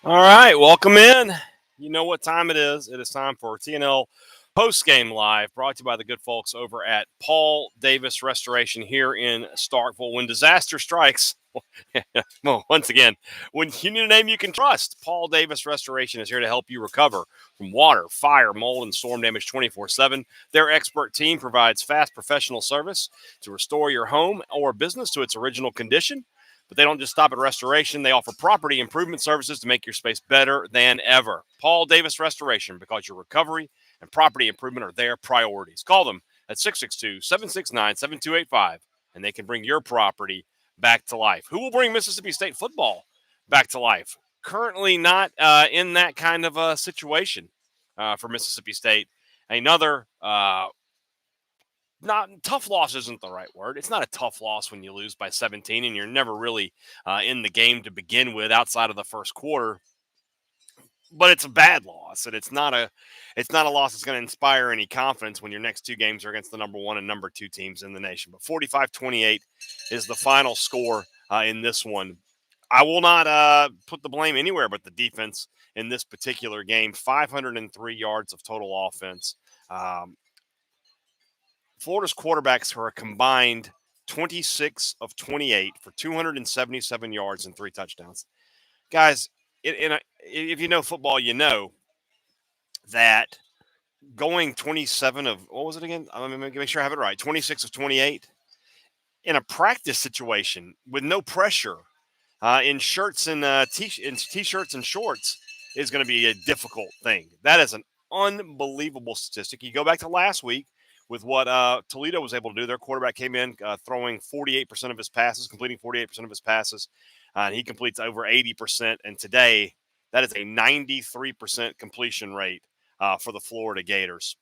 All right, welcome in. You know what time it is. It is time for TNL Postgame Live, brought to you by the good folks over at Paul Davis Restoration here in Starkville. When disaster strikes, well, once again, when you need a name you can trust, Paul Davis Restoration is here to help you recover from water, fire, mold, and storm damage 24/7. Their expert team provides fast professional service to restore your home or business to its original condition. But they don't just stop at restoration. They offer property improvement services to make your space better than ever. Paul Davis Restoration, because your recovery and property improvement are their priorities. Call them at 662-769-7285, and they can bring your property back to life. Who will bring Mississippi State football back to life? Currently not in that kind of a situation for Mississippi State. Another not tough loss isn't the right word. It's not a tough loss when you lose by 17 and you're never really in the game to begin with outside of the first quarter. But it's a bad loss, and it's not a loss that's going to inspire any confidence when your next two games are against the number one and number two teams in the nation. But 45-28 is the final score in this one. I will not put the blame anywhere but the defense in this particular game. 503 yards of total offense. Florida's quarterbacks are a combined 26 of 28 for 277 yards and three touchdowns. Guys, if you know football, you know that going 27 of, what was it again? Let me make sure I have it right. 26 of 28 in a practice situation with no pressure in shirts and t-shirts and shorts is going to be a difficult thing. That is an unbelievable statistic. You go back to last week with what Toledo was able to do. Their quarterback came in throwing 48% of his passes, completing 48% of his passes, and he completes over 80%. And today, that is a 93% completion rate for the Florida Gators.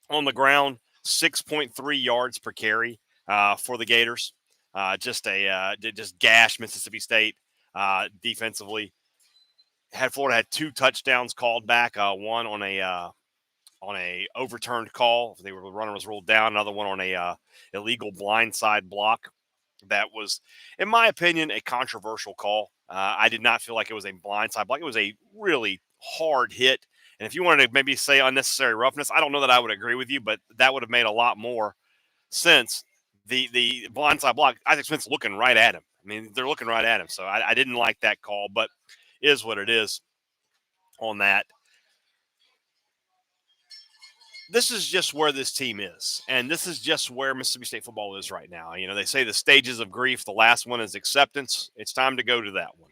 On the ground, 6.3 yards per carry for the Gators. Just gash Mississippi State defensively. Florida had two touchdowns called back. One on a overturned call. The runner was ruled down. Another one on a illegal blindside block. That was, in my opinion, a controversial call. I did not feel like it was a blindside block. It was a really hard hit. And if you wanted to maybe say unnecessary roughness, I don't know that I would agree with you, but that would have made a lot more sense. The blindside block, Isaac Smith's looking right at him. I mean, they're looking right at him. So I didn't like that call, but is what it is on that. This is just where this team is, and this is just where Mississippi State football is right now. You know, they say the stages of grief. The last one is acceptance. It's time to go to that one.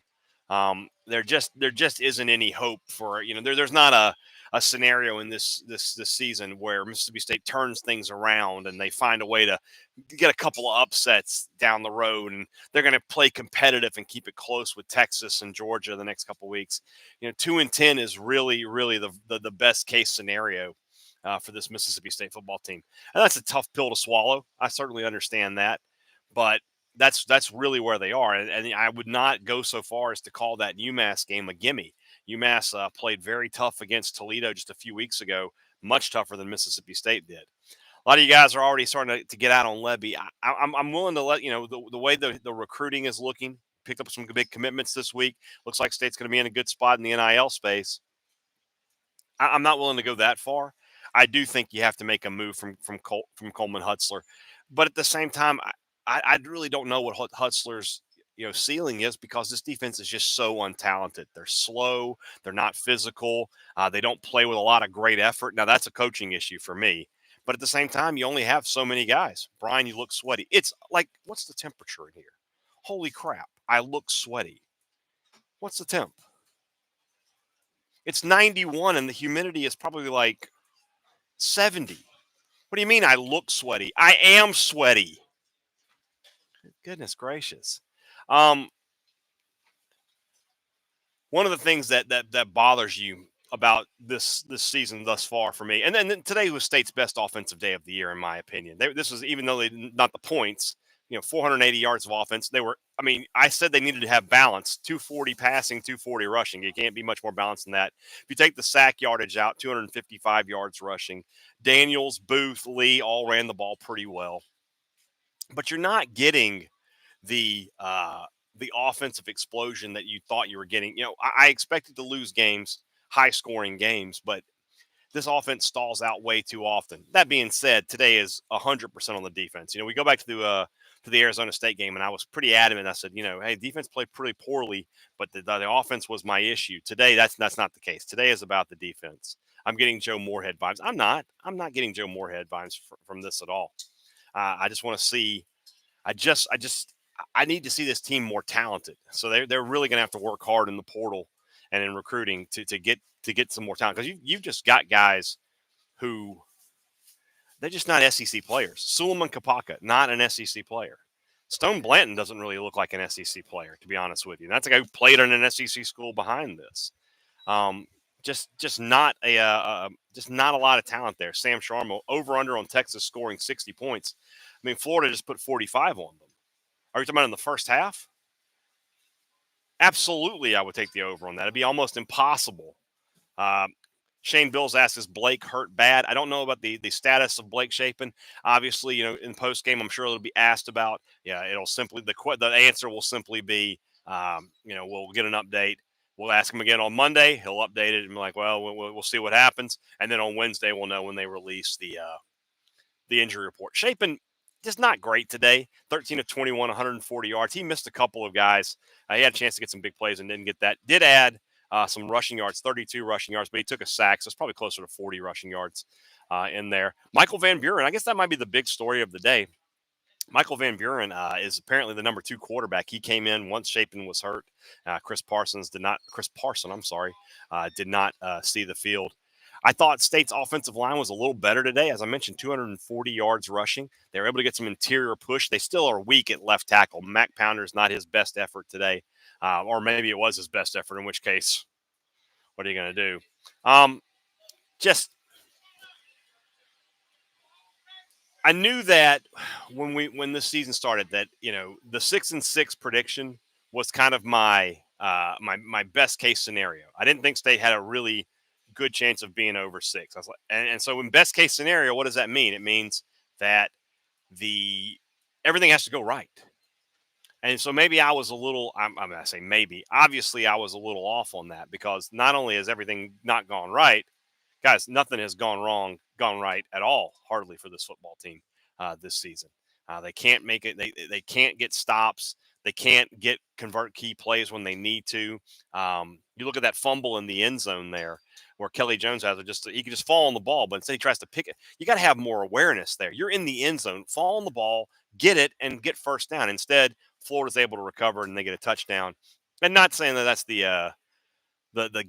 There just isn't any hope for there's not a scenario in this season where Mississippi State turns things around and they find a way to get a couple of upsets down the road, and they're going to play competitive and keep it close with Texas and Georgia the next couple of weeks. 2-10 is really the best case scenario for this Mississippi State football team. And that's a tough pill to swallow. I certainly understand that, but that's really where they are. And I would not go so far as to call that UMass game a gimme. UMass played very tough against Toledo just a few weeks ago, much tougher than Mississippi State did. A lot of you guys are already starting to get out on Lebby. I'm willing to let the way the recruiting is looking. Picked up some big commitments this week. Looks like State's going to be in a good spot in the NIL space. I'm not willing to go that far. I do think you have to make a move from Coleman Hutzler, but at the same time, I really don't know what Hutzler's ceiling is, because this defense is just so untalented. They're slow. They're not physical. They don't play with a lot of great effort. Now that's a coaching issue for me. But at the same time, you only have so many guys. Brian, you look sweaty. It's like, what's the temperature in here? Holy crap! I look sweaty. What's the temp? It's 91, and the humidity is probably like 70. What do you mean I look sweaty? I am sweaty. Goodness gracious. Um, One of the things that bothers you about this season thus far for me, and then today was State's best offensive day of the year, in my opinion. This was, even though they not the points, 480 yards of offense. They were. I mean, I said they needed to have balance: 240 passing, 240 rushing. It can't be much more balanced than that. If you take the sack yardage out, 255 yards rushing. Daniels, Booth, Lee all ran the ball pretty well, but you're not getting the the offensive explosion that you thought you were getting. I expected to lose games, high scoring games, but this offense stalls out way too often. That being said, today is 100% on the defense. We go back to the Arizona State game, and I was pretty adamant. I said, hey, defense played pretty poorly, but the offense was my issue. Today, that's not the case. Today is about the defense. I'm getting Joe Moorhead vibes. I'm not getting Joe Moorhead vibes from this at all. I just want to see. I need to see this team more talented. So they're really going to have to work hard in the portal and in recruiting to get some more talent, because you've just got guys who they're just not SEC players. Suleiman Kapaka, not an SEC player. Stone Blanton doesn't really look like an SEC player, to be honest with you. That's a guy who played in an SEC school behind this. Just not a lot of talent there. Sam Sharma, over under on Texas scoring 60 points. I mean, Florida just put 45 on them. Are you talking about in the first half? Absolutely, I would take the over on that. It'd be almost impossible. Shane Bills asks, is Blake hurt bad? I don't know about the status of Blake Shapen. Obviously, in post game, I'm sure it'll be asked about. Yeah, it'll simply the answer will simply be, we'll get an update. We'll ask him again on Monday. He'll update it and be like, well, we'll see what happens. And then on Wednesday, we'll know when they release the injury report. Shapen just not great today. 13 of 21, 140 yards. He missed a couple of guys. He had a chance to get some big plays and didn't get that. Did add some rushing yards, 32 rushing yards, but he took a sack, so it's probably closer to 40 rushing yards in there. Michael Van Buren, I guess that might be the big story of the day. Michael Van Buren is apparently the number 2 quarterback. He came in once Shapen was hurt. Chris Parson, did not see the field. I thought State's offensive line was a little better today. As I mentioned, 240 yards rushing. They were able to get some interior push. They still are weak at left tackle. Mac Pounder's not his best effort today. Or maybe it was his best effort, in which case, what are you going to do? I knew that when this season started that, the 6-6 prediction was kind of my my best case scenario. I didn't think State had a really good chance of being over 6. I was like, and so in best case scenario, what does that mean? It means that everything has to go right. And so maybe I was a little, I'm going to say maybe, obviously I was a little off on that, because not only has everything not gone right, guys, nothing has gone right at all, hardly, for this football team this season. They can't make it. They can't get stops. They can't convert key plays when they need to. You look at that fumble in the end zone there, where Kelly Jones has he can just fall on the ball, but instead he tries to pick it. You got to have more awareness there. You're in the end zone, fall on the ball, get it, and get first down. Instead, Florida's able to recover and they get a touchdown. And not saying that that's the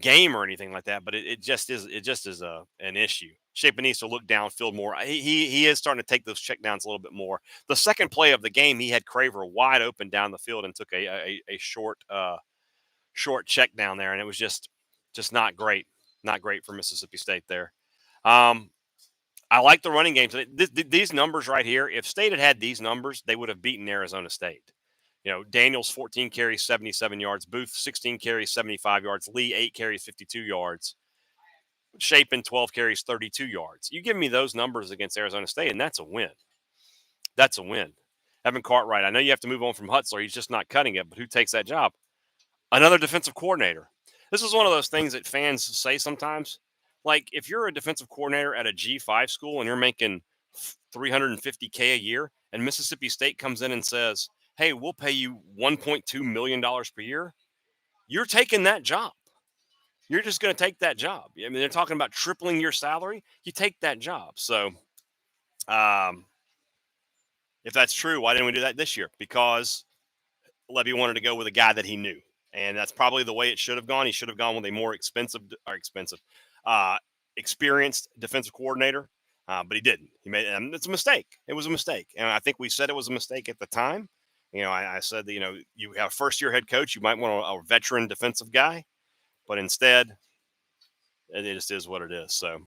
game or anything like that, but it just is an issue. Shapen needs to look downfield more. He is starting to take those checkdowns a little bit more. The second play of the game, he had Craver wide open down the field and took a short check down there, and it was just not great for Mississippi State there. I like the running game today. These numbers right here, if State had these numbers, they would have beaten Arizona State. Daniels 14 carries, 77 yards. Booth 16 carries, 75 yards. Lee 8 carries, 52 yards. Shapen 12 carries, 32 yards. You give me those numbers against Arizona State, and that's a win. That's a win. Evan Cartwright, I know you have to move on from Hutzler. He's just not cutting it, but who takes that job? Another defensive coordinator. This is one of those things that fans say sometimes. Like, if you're a defensive coordinator at a G5 school and you're making $350K a year, and Mississippi State comes in and says, hey, we'll pay you $1.2 million per year, you're taking that job. You're just going to take that job. I mean, they're talking about tripling your salary. You take that job. So if that's true, why didn't we do that this year? Because Levy wanted to go with a guy that he knew. And that's probably the way it should have gone. He should have gone with a more experienced defensive coordinator. But he didn't. It's a mistake. It was a mistake. And I think we said it was a mistake at the time. I said that, you have a first-year head coach, you might want a veteran defensive guy, but instead, it just is what it is. So,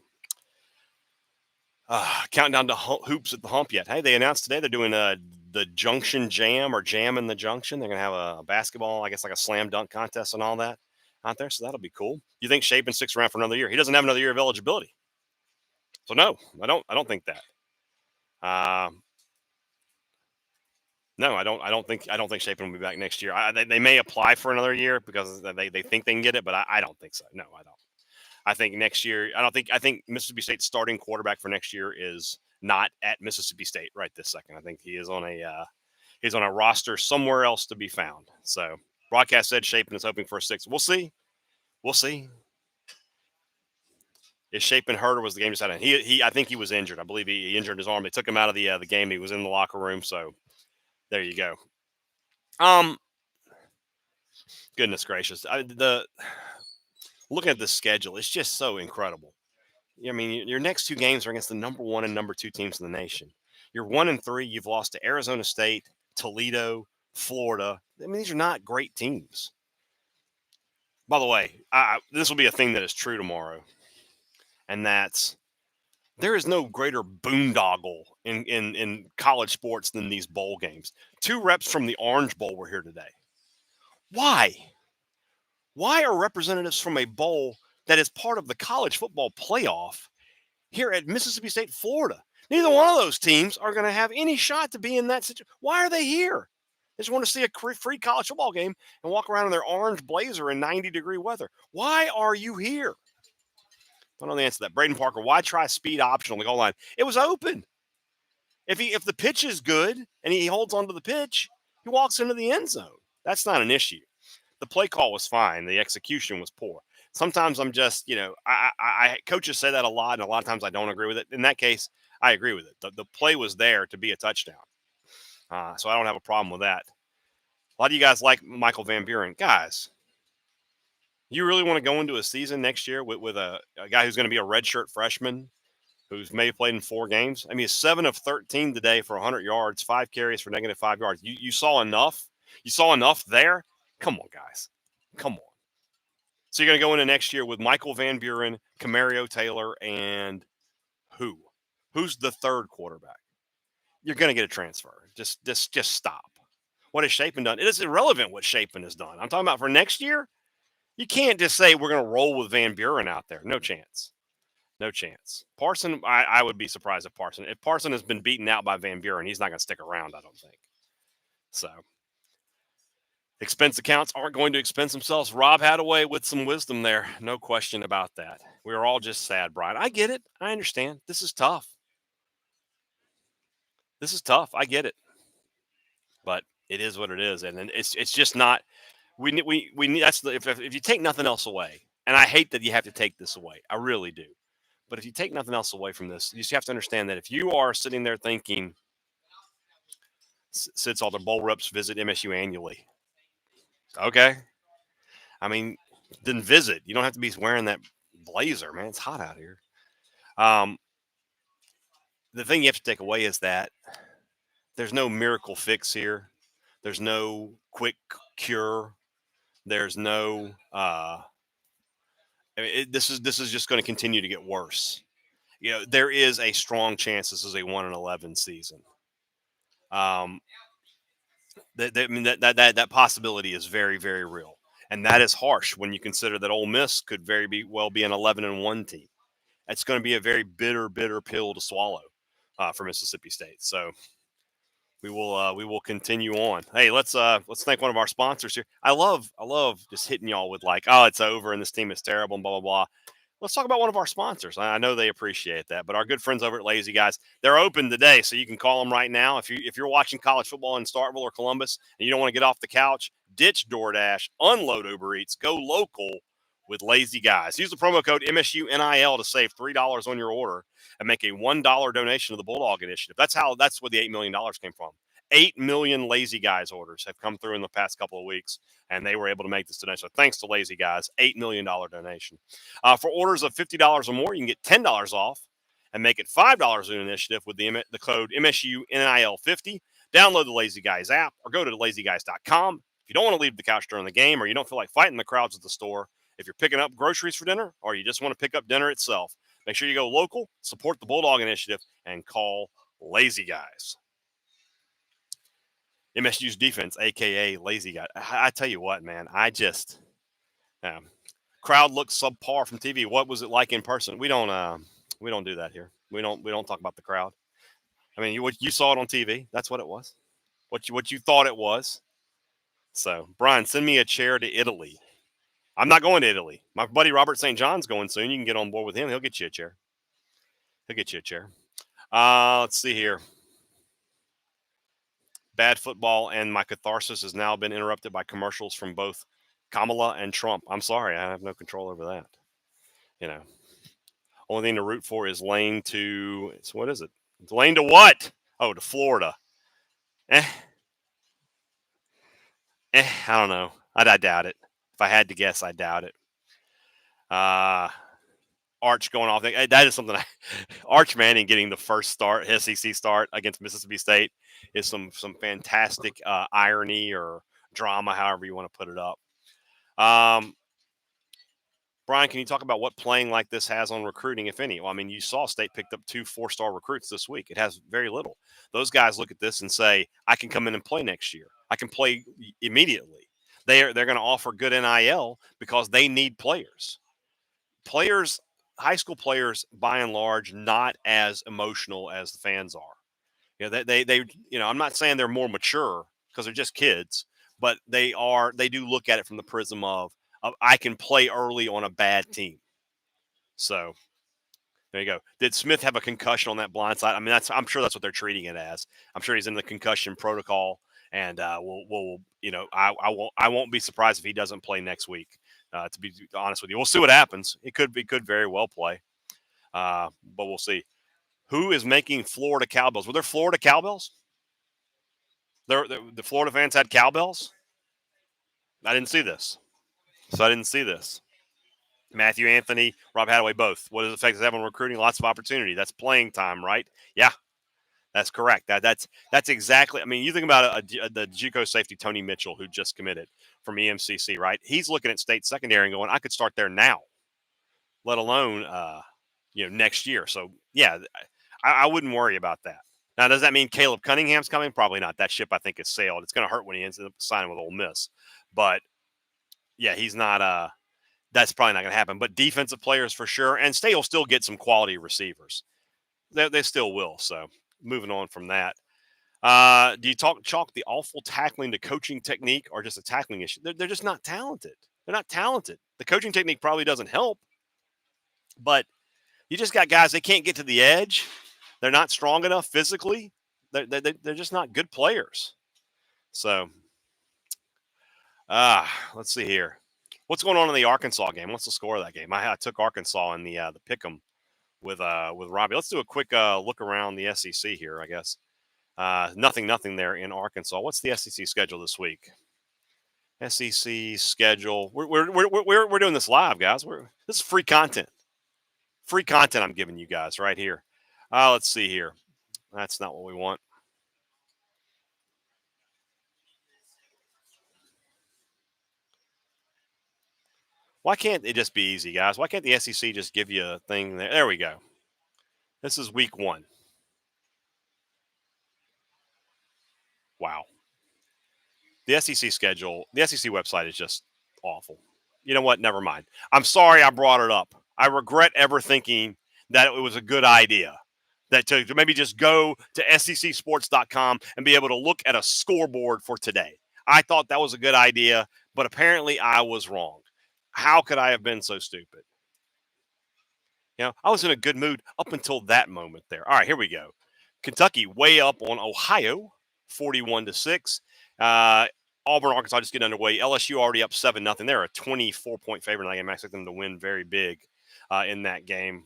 countdown to hoops at the hump yet. Hey, they announced today they're doing the Junction Jam, or Jam in the Junction. They're going to have a basketball, I guess, like a slam dunk contest and all that out there. So that'll be cool. You think Shapen sticks around for another year? He doesn't have another year of eligibility. So no, I don't think that. No, I don't. I don't think Shapen will be back next year. They may apply for another year because they think they can get it, but I don't think so. No, I don't. I think next year. I think Mississippi State's starting quarterback for next year is not at Mississippi State right this second. I think he is on a he's on a roster somewhere else to be found. So broadcast said Shapen is hoping for a six. We'll see. We'll see. Is Shapen hurt or was the game decided? I think he was injured. I believe he injured his arm. They took him out of the game. He was in the locker room. So there you go. Goodness gracious. Looking at the schedule, it's just so incredible. I mean, your next two games are against the number 1 and number 2 teams in the nation. You're 1-3. You've lost to Arizona State, Toledo, Florida. I mean, these are not great teams. By the way, this will be a thing that is true tomorrow, and that's there is no greater boondoggle in college sports than these bowl games. 2 reps from the Orange Bowl were here today. Why? Why are representatives from a bowl that is part of the college football playoff here at Mississippi State, Florida? Neither one of those teams are going to have any shot to be in that situation. Why are they here? They just want to see a free college football game and walk around in their orange blazer in 90-degree weather. Why are you here? I don't know the answer to that. Braden Parker, why try speed option on the goal line? It was open. If the pitch is good and he holds onto the pitch, he walks into the end zone. That's not an issue. The play call was fine. The execution was poor. Sometimes I'm just, I coaches say that a lot, and a lot of times I don't agree with it. In that case, I agree with it. The play was there to be a touchdown. So I don't have a problem with that. A lot of you guys like Michael Van Buren. Guys, you really want to go into a season next year with a guy who's going to be a redshirt freshman who's maybe played in 4 games? I mean, he's 7 of 13 today for 100 yards, 5 carries for -5 yards. You saw enough? You saw enough there? Come on, guys. Come on. So you're going to go into next year with Michael Van Buren, Camario Taylor, and who? Who's the third quarterback? You're going to get a transfer. Just stop. What has Shapen done? It is irrelevant what Shapen has done. I'm talking about for next year. You can't just say we're going to roll with Van Buren out there. No chance. No chance. Parson, I would be surprised if Parson has been beaten out by Van Buren, he's not going to stick around, I don't think. So expense accounts aren't going to expense themselves. Rob Hadaway with some wisdom there. No question about that. We are all just sad, Brian. I get it. I understand. This is tough. I get it. But it is what it is. And it's just not we need that's the if you take nothing else away, and I hate that you have to take this away. I really do. But if you take nothing else away from this, you just have to understand that if you are sitting there thinking sits all the bowl reps visit MSU annually. Okay. I mean, then visit. You don't have to be wearing that blazer, man. It's hot out here. The thing you have to take away is that there's no miracle fix here. There's no quick cure. There's no. This is just going to continue to get worse. There is a strong chance this is a 1-11 season. That possibility is very, very real, and that is harsh when you consider that Ole Miss could well be an 11-1 team. It's going to be a very bitter pill to swallow for Mississippi State. So we will continue on. Hey, let's thank one of our sponsors here. I love just hitting y'all with like, oh, it's over and this team is terrible and blah blah blah. Let's talk about one of our sponsors. I know they appreciate that, but our good friends over at Lazy Guys, they're open today, so you can call them right now. If you're watching college football in Starkville or Columbus and you don't want to get off the couch, ditch DoorDash, unload Uber Eats, go local with Lazy Guys. Use the promo code MSUNIL to save $3 on your order and make a $1 donation to the Bulldog Initiative. That's where the $8 million came from. 8 million Lazy Guys orders have come through in the past couple of weeks, and they were able to make this donation. So thanks to Lazy Guys, $8 million donation. For orders of $50 or more, you can get $10 off and make it $5 in initiative with the code MSUNIL50. Download the Lazy Guys app or go to lazyguys.com. If you don't want to leave the couch during the game or you don't feel like fighting the crowds at the store, if you're picking up groceries for dinner or you just want to pick up dinner itself, make sure you go local, support the Bulldog Initiative, and call Lazy Guys. MSU's defense, a.k.a. Lazy Guy. I tell you what, man, crowd looks subpar from TV. What was it like in person? We don't do that here. We don't talk about the crowd. I mean, you saw it on TV. That's what it was. what you thought it was. So, Brian, send me a chair to Italy. I'm not going to Italy. My buddy Robert St. John's going soon. You can get on board with him. He'll get you a chair. He'll get you a chair. Let's see here. Bad football and my catharsis has now been interrupted by commercials from both Kamala and Trump. I'm sorry. I have no control over that. You know, only thing to root for is lane to, what is it? Lane to what? Oh, to Florida. I don't know. I doubt it. If I had to guess, I doubt it. Arch going off. That is something. Arch Manning getting the first start, SEC start against Mississippi State is some fantastic irony or drama, however you want to put it up. Brian, can you talk about what playing like this has on recruiting, if any? Well, I mean, you saw State picked up 2 4-star recruits this week. It has very little. Those guys look at this and say, I can come in and play next year. I can play immediately. They're going to offer good NIL because they need players. High school players, by and large, not as emotional as the fans are. You know, they I'm not saying they're more mature because they're just kids, but they do look at it from the prism of I can play early on a bad team. So there you go. Did Smith have a concussion on that blind side? I mean, I'm sure that's what they're treating it as. I'm sure he's in the concussion protocol, and I won't be surprised if he doesn't play next week. To be honest with you, we'll see what happens. He could very well play, but we'll see. Who is making Florida cowbells? Were there Florida cowbells? The Florida fans had cowbells? I didn't see this. So I didn't see this. Matthew Anthony, Rob Hadaway, both. What does effect does it have on recruiting? Lots of opportunity. That's playing time, right? Yeah, that's correct. That's exactly. I mean, you think about the JUCO safety Tony Mitchell, who just committed from EMCC, right? He's looking at state secondary and going, I could start there now, let alone next year. So yeah, I wouldn't worry about that. Now, does that mean Caleb Cunningham's coming? Probably not. That ship, I think, is sailed. It's going to hurt when he ends up signing with Ole Miss. But yeah, he's not. That's probably not going to happen. But defensive players for sure, and State will still get some quality receivers. They still will. So moving on from that, do you chalk the awful tackling to coaching technique or just a tackling issue? They're just not talented. They're not talented. The coaching technique probably doesn't help, but you just got guys, they can't get to the edge. They're not strong enough physically. They're just not good players. So, let's see here. What's going on in the Arkansas game? What's the score of that game? I took Arkansas in the pick'em with Robbie. Let's do a quick look around the SEC here, I guess. Nothing there in Arkansas. What's the SEC schedule this week? SEC schedule. We're doing this live, guys. This is free content. Free content I'm giving you guys right here. Let's see here. That's not what we want. Why can't it just be easy, guys? Why can't the SEC just give you a thing there? There we go. This is week 1. Wow. The SEC schedule, the SEC website is just awful. You know what? Never mind. I'm sorry I brought it up. I regret ever thinking that it was a good idea. That to maybe just go to secsports.com and be able to look at a scoreboard for today. I thought that was a good idea, but apparently I was wrong. How could I have been so stupid? I was in a good mood up until that moment there. All right, here we go. Kentucky way up on Ohio, 41-6. Auburn, Arkansas just getting underway. LSU already up 7-0. They're a 24-point favorite in that game. I expect them to win very big in that game.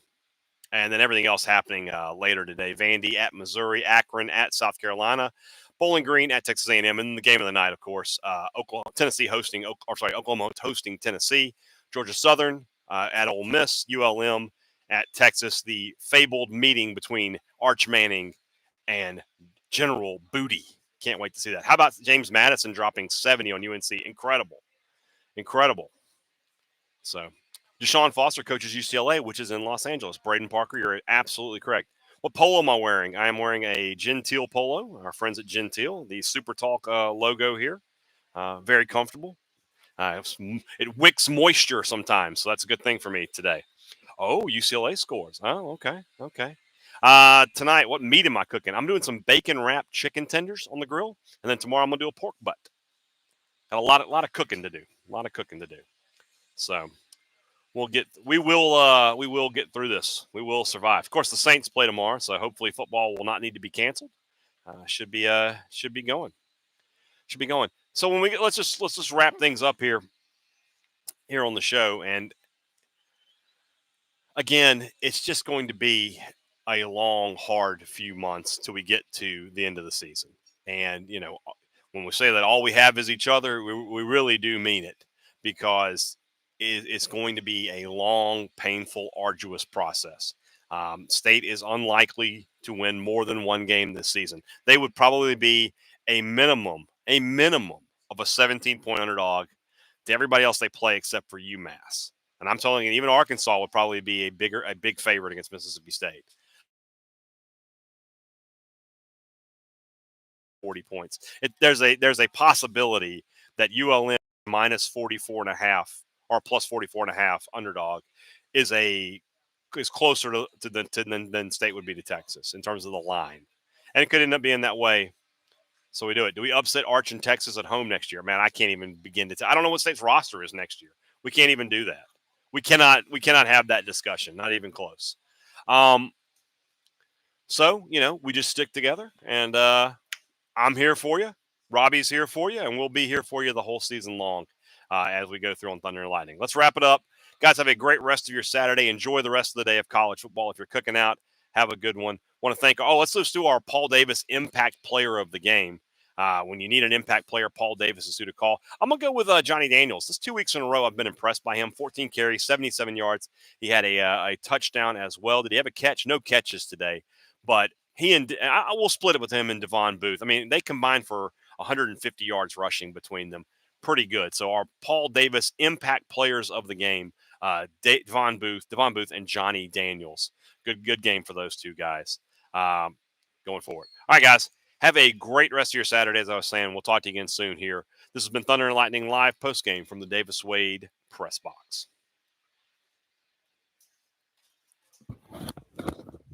And then everything else happening later today. Vandy at Missouri, Akron at South Carolina, Bowling Green at Texas A&M. And the game of the night, of course, Oklahoma hosting Tennessee, Georgia Southern at Ole Miss, ULM at Texas. The fabled meeting between Arch Manning and General Booty. Can't wait to see that. How about James Madison dropping 70 on UNC? Incredible. So, Deshaun Foster coaches UCLA, which is in Los Angeles. Braden Parker, you're absolutely correct. What polo am I wearing? I am wearing a Gentile polo. Our friends at Gentile, the SuperTalk logo here. Very comfortable. It wicks moisture sometimes, so that's a good thing for me today. Oh, UCLA scores. Oh, okay. Tonight, what meat am I cooking? I'm doing some bacon wrapped chicken tenders on the grill, and then tomorrow I'm gonna do a pork butt. Got a lot of cooking to do. A lot of cooking to do. So we will get through this. We will survive. Of course, the Saints play tomorrow, so hopefully football will not need to be canceled. Should be going. Should be going. So when we get, let's just wrap things up here on the show. And again, it's just going to be a long, hard few months till we get to the end of the season. And when we say that all we have is each other, we really do mean it, because it's going to be a long, painful, arduous process. State is unlikely to win more than one game this season. They would probably be a minimum of a 17-point underdog to everybody else they play except for UMass. And I'm telling you, even Arkansas would probably be a big favorite against Mississippi State. 40 points. There's a possibility that ULM minus 44.5 or plus 44.5 underdog is closer than State would be to Texas in terms of the line, and it could end up being that way. So we do it. Do we upset Arch and Texas at home next year? Man, I can't even begin to. I don't know what State's roster is next year. We can't even do that. We cannot have that discussion. Not even close. So we just stick together, and I'm here for you. Robbie's here for you, and we'll be here for you the whole season long as we go through on Thunder and Lightning. Let's wrap it up. Guys, have a great rest of your Saturday. Enjoy the rest of the day of college football. If you're cooking out, have a good one. Want to thank, let's do our Paul Davis Impact Player of the Game. When you need an impact player, Paul Davis is who to call. I'm going to go with Johnny Daniels. This 2 weeks in a row, I've been impressed by him. 14 carries, 77 yards. He had a touchdown as well. Did he have a catch? No catches today. But he and I will split it with him and Devon Booth. I mean, they combined for 150 yards rushing between them. Pretty good. So our Paul Davis Impact Players of the Game, Devon Booth, and Johnny Daniels. Good game for those two guys going forward. All right, guys. Have a great rest of your Saturday, as I was saying. We'll talk to you again soon here. This has been Thunder and Lightning live postgame from the Davis Wade press box.